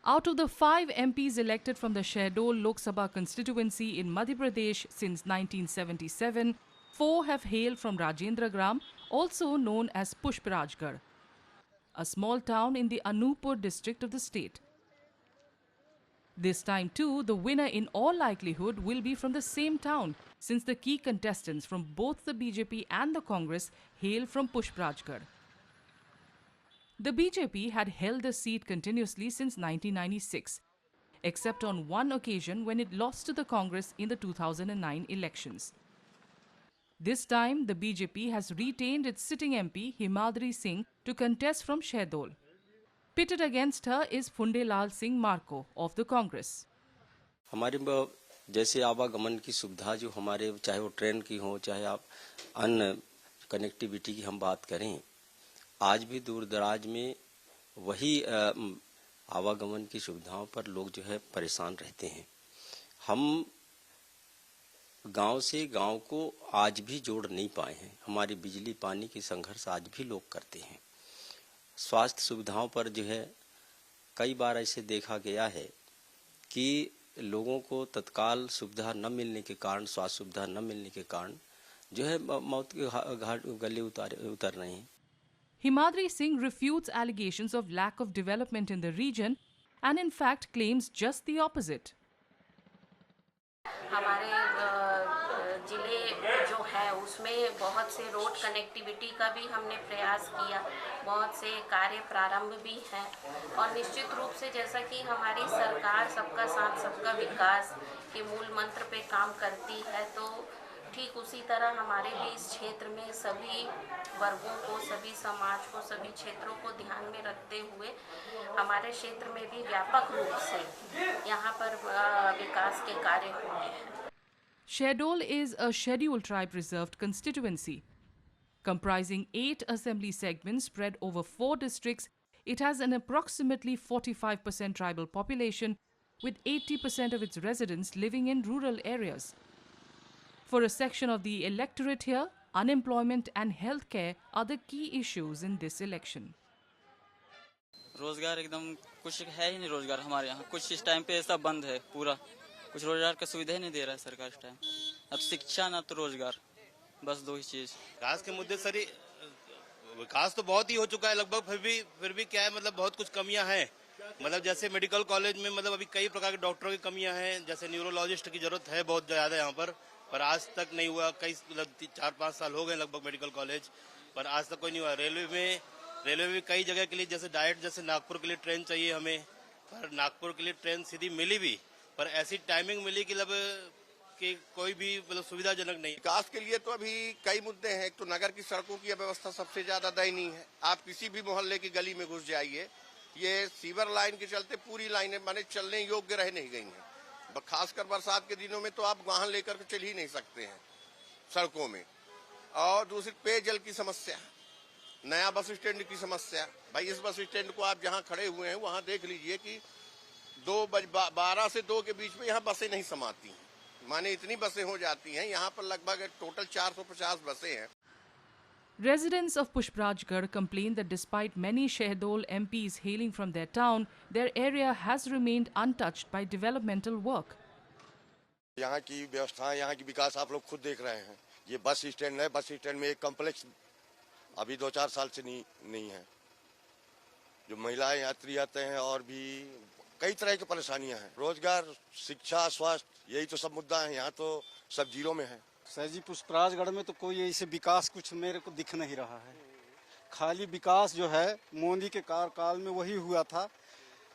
Out of the 5 MPs elected from the Shahdol Lok Sabha constituency in Madhya Pradesh since 1977, 4 have hailed from Rajendra Gram, also known as Pushparajgarh, a small town in the Anuppur district of the state. This time too, the winner in all likelihood will be from the same town, since the key contestants from both the BJP and the Congress hail from Pushparajgarh. The BJP had held the seat continuously since 1996, except on one occasion when it lost to the Congress in the 2009 elections. This time, the BJP has retained its sitting MP Himadri Singh to contest from Shahdol. Pitted against her is Phundelal Singh Marko of the Congress. हमारे जैसे आवागमन की सुविधा जो हमारे, चाहे वो train की हो, चाहे आप अन्य कनेक्टिविटी की हम बात करें, आज भी दूर दराज में वही आवागमन की सुविधाओं पर लोग जो है परेशान रहते हैं। हम गांव से गांव को आज भी जोड़ नहीं पाए हैं। हमारी बिजली पानी की संघर्ष आज भी लोग करते हैं। स्वास्थ्य सुविधाओं पर जो है कई बार ऐसे देखा गया है कि लोगों को तत्काल सुविधा न मिलने के कारण, स्वास्थ्य सुविधा न मिलने के कारण जो है मौत के घाट गले उतर रहे हैं। Himadri Singh refutes allegations of lack of development in the region and in fact claims just the opposite. हमारे जिले जो है उसमें बहुत से रोड कनेक्टिविटी का भी हमने प्रयास किया, बहुत से कार्य प्रारंभ भी हैं और निश्चित रूप से जैसा कि हमारी सरकार सबका साथ सबका विकास के मूल मंत्र पे काम करती है, तो ठीक उसी तरह हमारे भी इस क्षेत्र में सभी वर्गों को, सभी समाज को, सभी क्षेत्रों को ध्यान में रखते हुए हमारे क्षेत्र में भी व्यापक रूप से यहाँ पर विकास के कार्य हुए हैं। Shahdol is a scheduled tribe reserved constituency. Comprising 8 assembly segments spread over 4 districts, it has an approximately 45% tribal population, with 80% of its residents living in rural areas. For a section of the electorate here, unemployment and healthcare are the key issues in this election. रोजगार एकदम कुछ है ही नहीं। रोजगार हमारे यहाँ कुछ इस टाइम पे सब बंद है, पूरा कुछ रोजगार का सुविधा ही नहीं दे रहा है सरकार इस टाइम। अब शिक्षा ना तो रोजगार, बस दो ही चीज। विकास के मुद्दे सर, विकास तो बहुत ही हो चुका है लगभग, फिर भी क्या है, मतलब बहुत कुछ कमियां हैं। मतलब जैसे मेडिकल कॉलेज में मतलब अभी कई प्रकार के डॉक्टरों की कमियां हैं, जैसे न्यूरोलॉजिस्ट की जरूरत है बहुत ज्यादा यहाँ पर आज तक नहीं हुआ। कई 4-5 साल हो गए लगभग मेडिकल कॉलेज, पर आज तक कोई नहीं हुआ। रेलवे में कई जगह के लिए जैसे डायरेक्ट जैसे नागपुर के लिए ट्रेन चाहिए हमें, पर नागपुर के लिए ट्रेन सीधी मिली भी, पर ऐसी टाइमिंग मिली कि कि कोई भी मतलब सुविधाजनक नहीं। विकास के लिए तो अभी कई मुद्दे हैं। एक तो नगर की सड़कों की व्यवस्था सबसे ज्यादा दयनीय है। आप किसी भी मोहल्ले की गली में घुस जाइए, ये सीवर लाइन के चलते पूरी लाइनें माने चलने योग्य रह नहीं गई हैं। खासकर बरसात के दिनों में तो आप वाहन लेकर के चल ही नहीं सकते हैं सड़कों में। और दूसरी पेयजल की समस्या, नया बस स्टैंड की समस्या। भाई इस बस स्टैंड को आप जहां खड़े हुए हैं वहां देख लीजिए कि 12 से 2 के बीच में यहाँ बसें नहीं समाती हैं। माने इतनी बसें हो जाती हैं, यहाँ पर लगभग टोटल 450 बसें हैं। Residents of Pushparajgarh complain that despite many Shahdol MPs hailing from their town, their area has remained untouched by developmental work. यहाँ की व्यवस्था, यहाँ की विकास आप लोग खुद देख रहे हैं। ये बस स्टैंड है, बस स्टैंड में एक कॉम्प्लेक्स अभी 2-4 साल से नहीं है। जो महिलाएं यात्री आते हैं और भी कई तरह की परेशानियां हैं। रोजगार, शिक्षा, स्वास्थ्य, यही तो सब मुद्दा है। यहाँ तो सब जीरो में है। सर जी, पुष्पराजगढ़ में तो कोई ऐसे विकास कुछ मेरे को दिख नहीं रहा है। खाली विकास जो है मोदी के कार्यकाल में वही हुआ था,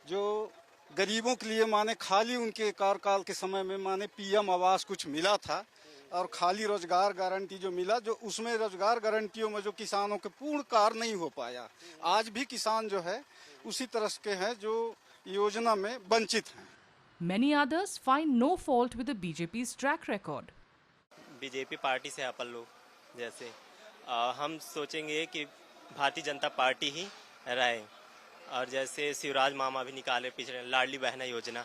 जो गरीबों के लिए माने खाली उनके कार्यकाल के समय में माने पीएम आवास कुछ मिला था, और खाली रोजगार गारंटी जो मिला, जो उसमें रोजगार गारंटियों में जो किसानों के पूर्ण कार्य नहीं हो पाया। आज भी किसान जो है उसी तरह के हैं जो योजना में वंचित हैं। Many others find no fault with the BJP's track record. BJP party से अपन लोग जैसे हम सोचेंगे कि भारतीय जनता पार्टी ही रहे। और जैसे शिवराज मामा भी निकाले पिछले लाडली बहना योजना,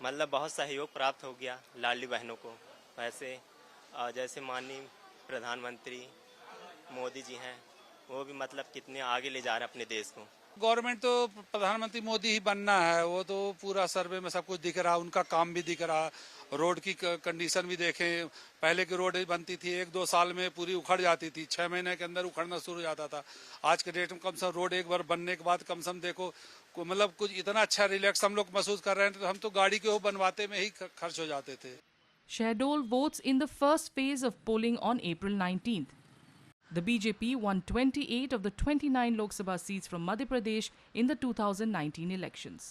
मतलब बहुत सहयोग प्राप्त हो गया लाडली बहनों को। वैसे जैसे माननीय प्रधानमंत्री मोदी जी हैं, वो भी मतलब कितने आगे ले जा रहे हैं अपने देश को। गवर्नमेंट तो प्रधानमंत्री मोदी ही बनना है, वो तो पूरा सर्वे में सब कुछ दिख रहा, उनका काम भी दिख रहा, रोड की कंडीशन भी देखें। पहले की रोड बनती थी 1-2 साल में पूरी उखड़ जाती थी, 6 महीने के अंदर उखड़ना शुरू हो जाता था। आज के डेट में कम से कम रोड एक बार बनने के बाद कम से कम देखो मतलब कुछ इतना अच्छा रिलैक्स हम लोग महसूस कर रहे हैं, तो हम तो गाड़ी के वो बनवाते में ही खर्च हो जाते थे। Shahdol votes in the first phase of polling on April 19th. The BJP won 28 of the 29 Lok Sabha seats from Madhya Pradesh in the 2019 elections.